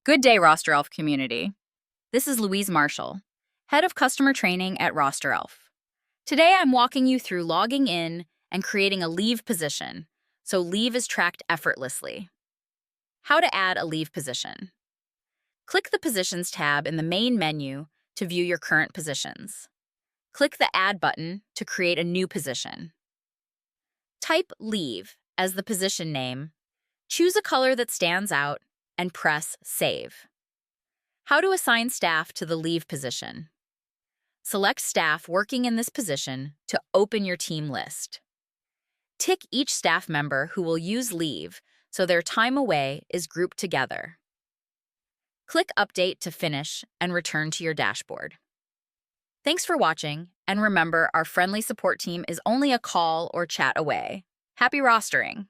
Good day, RosterElf community. This is Louise Marshall, Head of Customer Training at RosterElf. Today, I'm walking you through logging in and creating a leave position, so leave is tracked effortlessly. How to add a leave position. Click the Positions tab in the main menu to view your current positions. Click the Add button to create a new position. Type Leave as the position name, choose a color that stands out, and press Save. How to assign staff to the leave position. Select staff working in this position to open your team list. Tick each staff member who will use leave so their time away is grouped together. Click Update to finish and return to your dashboard. Thanks for watching, and remember, our friendly support team is only a call or chat away. Happy rostering!